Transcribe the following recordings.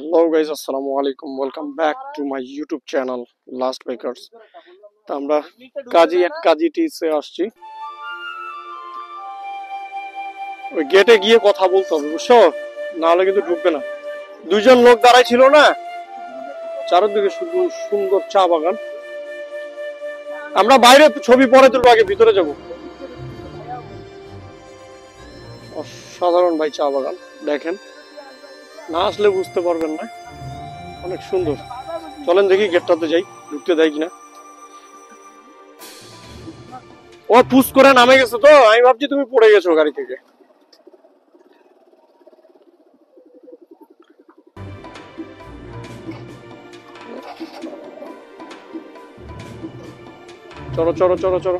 Hello guys, assalamu alaikum. Welcome back to my YouTube channel Last Bakers. তো আমরা কাজী টিসে আসছি। ওই গেটে গিয়ে কথা বলতে হবে, বুঝছো? না হলে কিন্তু ঢুকবে না। দুইজন লোক দাঁড়াই ছিল না, চারদিকে শুধু সুন্দর চা বাগান। আমরা বাইরে ছবি পরে তুলবো, আগে ভিতরে যাব। অসাধারণ ভাই চা বাগান, দেখেন, না আসলে বুঝতে পারবেন না, অনেক সুন্দর। চলেন দেখি গেটটাতে যাই, ঢুকতে দেয় কিনা। ও পুশ করে নামে গেছে, তো আমি ভাবছি তুমি পড়ে গেছো গাড়ি থেকে। চলো চলো চলো চলো,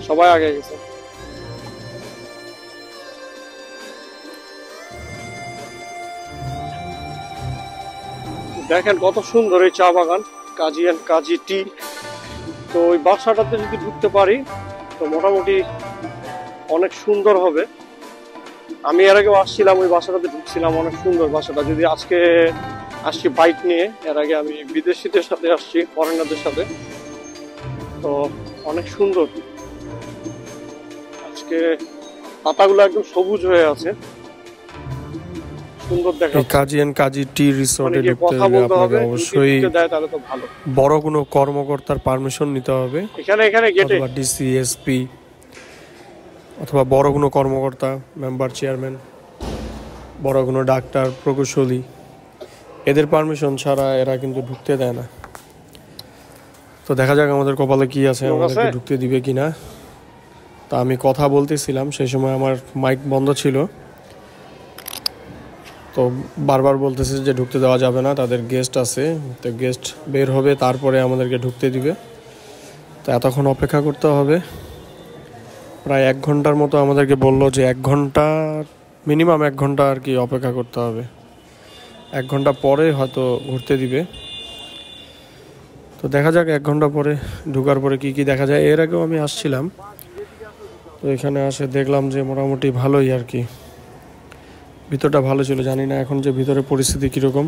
সবাই আগে গেছে। দেখেন কত সুন্দর এই চা বাগান, কাজী টি। তো ওই বাসাটাতে যদি ঢুকতে পারি তো মোটামুটি অনেক সুন্দর হবে। আমি এর আগেও আসছিলাম, ওই বাসাটাতে ঢুকছিলাম, অনেক সুন্দর বাসাটা। যদি আজকে আসছি বাইক নিয়ে, এর আগে আমি বিদেশিদের সাথে আসছি, ফরেনারদের সাথে, তো অনেক সুন্দর। আজকে পাতাগুলো একদম সবুজ হয়ে আছে, সুন্দর দেখা। কাজী টি রিসোর্টে ঢুকতে হলে আপনাকে অবশ্যই বড় কোনো কর্মকর্তার পারমিশন নিতে হবে। এখানে গেটে ডিসি, এসপি অথবা বড় কোনো কর্মকর্তা, মেম্বার, চেয়ারম্যান, বড় কোনো ডাক্তার, প্রকৌশলী, এদের পারমিশন ছাড়া এরা কিন্তু ঢুকতে দেয় না। তো দেখা যাক আমাদের কপালে কি আছে, আমাদেরকে ঢুকতে দিবে কিনা। তা আমি কথা বলতেছিলাম, সেই সময় আমার মাইক বন্ধ ছিল, তো বারবার বলতেছে যে ঢুকতে দেওয়া যাবে না, তাদের গেস্ট আছে, তো গেস্ট বের হবে তারপরে আমাদেরকে ঢুকতে দিবে। তো এতক্ষণ অপেক্ষা করতে হবে, প্রায় 1 ঘন্টার মতো আমাদেরকে বললো যে 1 ঘন্টা, মিনিমাম 1 ঘন্টা আর কি অপেক্ষা করতে হবে। 1 ঘন্টা পরে হয়তো ঘুরতে দিবে। তো দেখা যাক 1 ঘন্টা পরে ঢুকার পরে কি দেখা যায়। এর আগেও আমি আসছিলাম, তো এখানে আসে দেখলাম যে মোটামুটি ভালোই আর কি, ভিতরটা ভালো ছিল। জানি না এখন যে ভিতরে পরিস্থিতি কীরকম।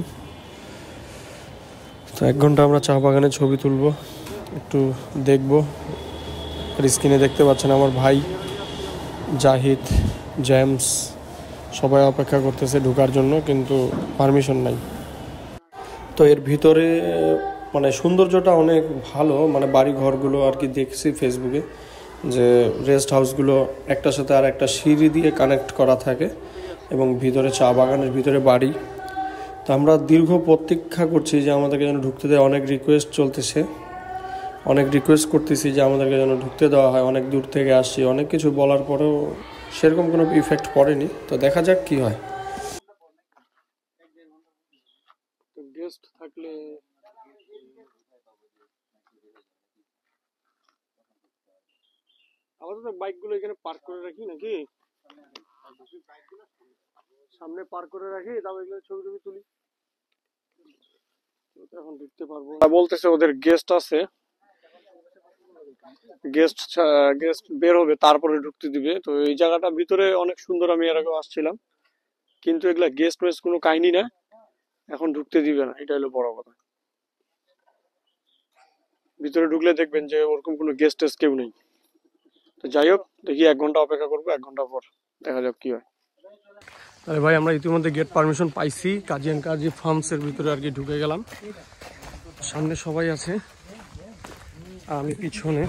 তো 1 ঘন্টা আমরা চা বাগানে ছবি তুলবো, একটু দেখবো। স্ক্রিনে দেখতে পাচ্ছেন আমার ভাই জাহিদ, জেমস সবাই অপেক্ষা করতেছে ঢোকার জন্য, কিন্তু পারমিশন নাই। তো এর ভিতরে মানে সৌন্দর্যটা অনেক ভালো, মানে বাড়ি ঘরগুলো আর কি দেখছি ফেসবুকে, যে রেস্ট হাউসগুলো একটার সাথে আর একটা সিঁড়ি দিয়ে কানেক্ট করা থাকে, এবং ভিতরে চা বাগানের ভিতরে বাড়ি। তো আমরা দীর্ঘ প্রতীক্ষা করছি যে আমাদেরকে যেন ঢুকতে দেয়, অনেক রিকোয়েস্ট চলতেছে, অনেক রিকোয়েস্ট করতেছি যে আমাদেরকে যেন ঢুকতে দেওয়া হয়। অনেক দূর থেকে আসছি, অনেক কিছু বলার পরেও সেরকম কোনো ইফেক্ট পড়েনি। তো দেখা যাক কি হয়। গেস্ট থাকলে আমাদের তো বাইকগুলো এখানে পার্ক করে রাখি নাকি, সামনে পার্ক করে রাখি, তারপর এগুলো ছবি তুলি। এখন দেখতে পারবো। বলতেছে ওদের গেস্ট আছে, গেস্ট বের হবে তারপরে ঢুকতে দিবে। তো এই জায়গাটা ভিতরে অনেক সুন্দর, আমি এর আগে আসছিলাম, কিন্তু এগুলা গেস্ট মেস্ট কোনো কাহিনী না, এখন ঢুকতে দিবে না, এটা হলো বড় কথা। ভিতরে ঢুকলে দেখবেন যে ওরকম কোনো গেস্ট টেস্ট কেউ নেই। তো যাই হোক, দেখি 1 ঘন্টা অপেক্ষা করবো, 1 ঘন্টা পর দেখা যাক কি হয়। আরে ভাই, আমরা ইতিমধ্যে গেট পারমিশন পাইছি, কাজী ফার্মস এর ভিতরে আর কি ঢুকে গেলাম। সামনে সবাই আছে, আমি পিছনে।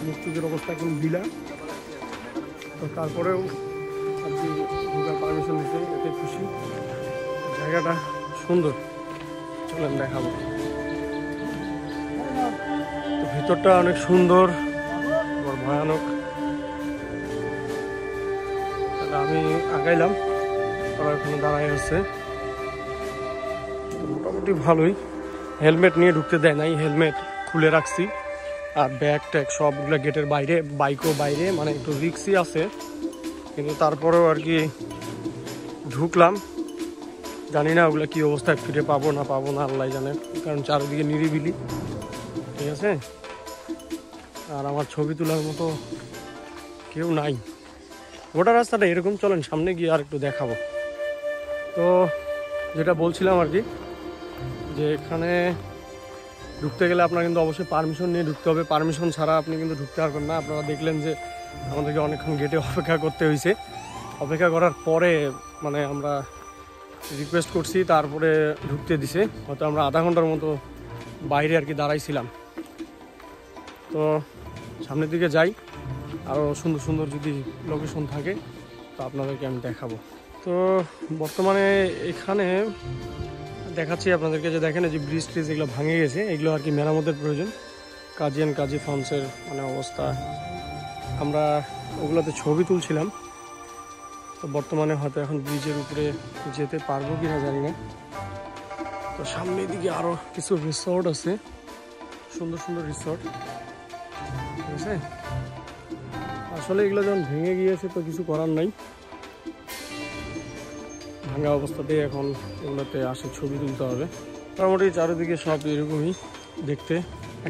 মুক্তিদের অবস্থা এখন ঢিলা, তো তারপরেও আর কি ঢুকার পারমিশন দিতে, এতে খুশি। জায়গাটা সুন্দর, চলেন দেখাবো। তো ভিতরটা অনেক সুন্দর, ভয়ানক। আমি আগাইলাম, ওরা এখানে দাঁড়ায় আছে, মোটামুটি ভালোই। হেলমেট নিয়ে ঢুকতে দেয় নাই, হেলমেট খুলে রাখছি, আর ব্যাগ ট্যাগ সবগুলো গেটের বাইরে, বাইকও বাইরে, মানে একটু রিক্সই আছে, কিন্তু তারপরেও আর কি ঢুকলাম। জানি না ওগুলো কি অবস্থায় ফিরে পাবো না আল্লাহ জানে, কারণ চারিদিকে নিরিবিলি, ঠিক আছে। আর আমার ছবি তোলার মতো কেউ নাই। গোটা রাস্তাটা এরকম, চলেন সামনে গিয়ে আর একটু দেখাবো। তো যেটা বলছিলাম আর কি, যে এখানে ঢুকতে গেলে আপনার কিন্তু অবশ্যই পারমিশন নিয়ে ঢুকতে হবে। পারমিশন ছাড়া আপনি কিন্তু ঢুকতে পারবেন না। আপনারা দেখলেন যে আমাদেরকে অনেকক্ষণ গেটে অপেক্ষা করতে হয়েছে। অপেক্ষা করার পরে মানে আমরা রিকোয়েস্ট করছি, তারপরে ঢুকতে দিছে। হয়তো আমরা আধা ঘন্টার মতো বাইরে আর কি দাঁড়াইছিলাম। তো সামনের দিকে যাই, আরও সুন্দর সুন্দর যদি লোকেশন থাকে তো আপনাদেরকে আমি দেখাবো। তো বর্তমানে এখানে দেখাচ্ছি আপনাদেরকে, যে দেখেন যে ব্রিজ ট্রিজ এগুলো ভাঙে গেছে, এগুলো আর কি মেরামতের প্রয়োজন। কাজী অ্যান্ড কাজী ফার্মসের মানে অবস্থা, আমরা ওগুলোতে ছবি তুলছিলাম। তো বর্তমানে হয়তো এখন ব্রিজের উপরে যেতে পারবো কিনা জানি না। তো সামনের দিকে আরও কিছু রিসর্ট আছে, সুন্দর সুন্দর রিসর্ট, ঠিক আছে। আসলে এগুলো যখন ভেঙে গিয়েছে তো কিছু করার নাই, ভাঙা অবস্থাতেই এখন এগুলোতে আসে ছবি তুলতে হবে। মোটামুটি চারিদিকে সব এরকমই দেখতে,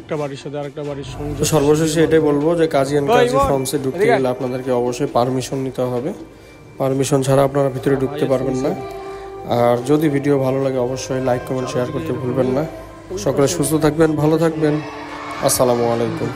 একটা বাড়ির সাথে আরেকটা বাড়ির সংযোগ। সর্বশেষে এটাই বলবো যে কাজী অ্যান্ড কাজী ফার্মসে ঢুকতে গেলে আপনাদেরকে অবশ্যই পারমিশন নিতে হবে। পারমিশন ছাড়া আপনারা ভিতরে ঢুকতে পারবেন না। আর যদি ভিডিও ভালো লাগে অবশ্যই লাইক কমেন্ট শেয়ার করতে ভুলবেন না। সকলে সুস্থ থাকবেন, ভালো থাকবেন। আসসালামু আলাইকুম।